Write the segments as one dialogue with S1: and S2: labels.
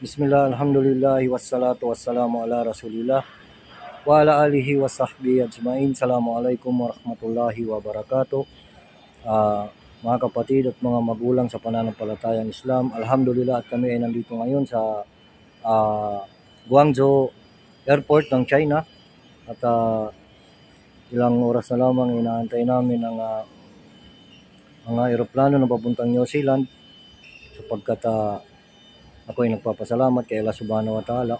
S1: Bismillah, alhamdulillah, wassalatu wassalamu ala rasulillah wa ala alihi wa sahbihi ajmain. Assalamualaikum warahmatullahi wabarakatuh. Mga kapatid at mga magulang sa pananampalatayang Islam, alhamdulillah at kami ay nandito ngayon sa Guangzhou Airport ng China. At ilang oras na lamang inaantay namin ang mga eroplano na papuntang New Zealand, sapagkat ako ay nagpapasalamat kay Allah Subhanahu wa Ta'ala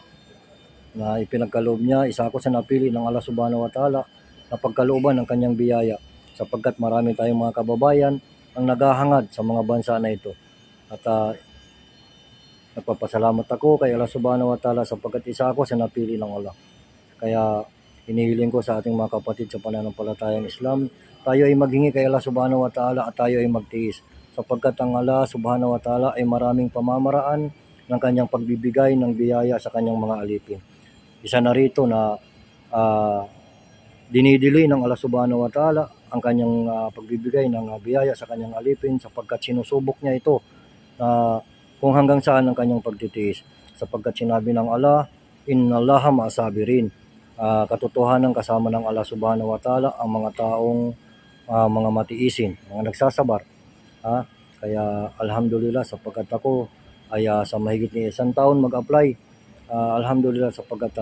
S1: na ipinagkaloob niya, isa ako sa napili ng Allah Subhanahu wa Ta'ala na pagkalooban ng kanyang biyaya, sapagkat marami tayong mga kababayan ang naghahangad sa mga bansa na ito. At nagpapasalamat ako kay Allah Subhanahu wa Ta'ala sapagkat isa ako sa napili ng Allah. Kaya hinihiling ko sa ating mga kapatid sa pananampalatayang Islam, tayo ay maghingi kay Allah Subhanahu wa Ta'ala at tayo ay magtiis, sapagkat ang Allah Subhanahu wa Ta'ala ay maraming pamamaraan ng kanyang pagbibigay ng biyaya sa kanyang mga alipin. Isa na rito na dinidili ng Allah Subhanahu wa Ta'ala ang kanyang pagbibigay ng biyaya sa kanyang alipin, sapagkat sinusubok niya ito kung hanggang saan ang kanyang pagtitiis, sapagkat sinabi ng Allah, innallaha ma'asabirin. Katotohanan kasama ng Allah Subhanahu wa Ta'ala ang mga taong mga matiisin, mga nagsasabar. Kaya alhamdulillah, sapagkat ako ay sa mahigit ni 1 taon mag-apply. Alhamdulillah, sapagkat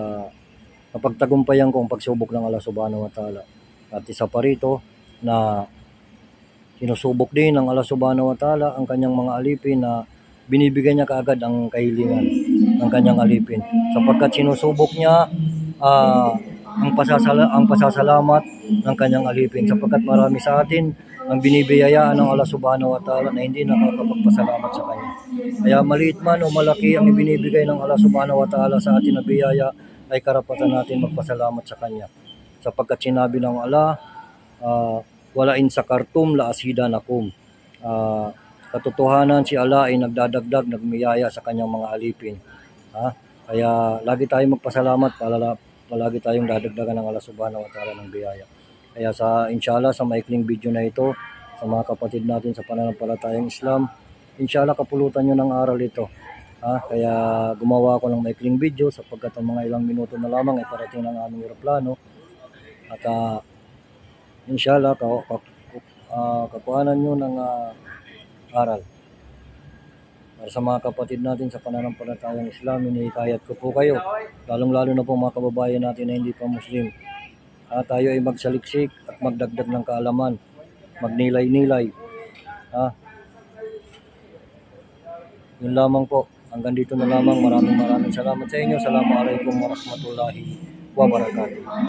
S1: napagtagumpayan ko ang pagsubok ng Allah Subhanahu wa Ta'ala. At isa pa rito na sinusubok din ng Allah Subhanahu wa Ta'ala ang kanyang mga alipin, na binibigyan niya kaagad ang kahilingan ng kanyang alipin, sapagkat sinusubok niya ang pasasalamat ng kanyang alipin, sapagkat marami sa atin ang binibiyayaan ng Allah Subhanahu wa Ta'ala na hindi nakakapagpasalamat sa kanya. Kaya maliit man o malaki ang ibinibigay ng Allah Subhanahu wa Ta'ala sa atin na biyaya, ay karapatan natin magpasalamat sa kanya, sapagkat sinabi ng Allah, wala in sakartum la asidanakum. Katotohanan, si Allah ay nagdadagdag, nagmiyaya sa kanyang mga alipin. Kaya lagi tayong magpasalamat, palagi tayong dadagdagan ng Allah Subhanahu wa Ta'ala ng biyaya. Kaya inshallah sa maikling video na ito, sa mga kapatid natin sa pananampalatayang Islam, inshallah kapulutan nyo ng aral ito. Kaya gumawa ako ng maikling video, sapagkat ang mga ilang minuto na lamang ay parating ng aming eroplano. At inshallah kakuhanan nyo ng aral. Para sa mga kapatid natin sa pananampalatayang Islam, hinihikayat ko po kayo, lalong-lalo na po mga kababayan natin na hindi pa Muslim. Tayo ay magsaliksik at magdagdag ng kaalaman, magnilay-nilay. Yun lamang po. Hanggang dito na lamang. Maraming salamat sa inyo. Assalamualaikum warahmatullahi wabarakatuh.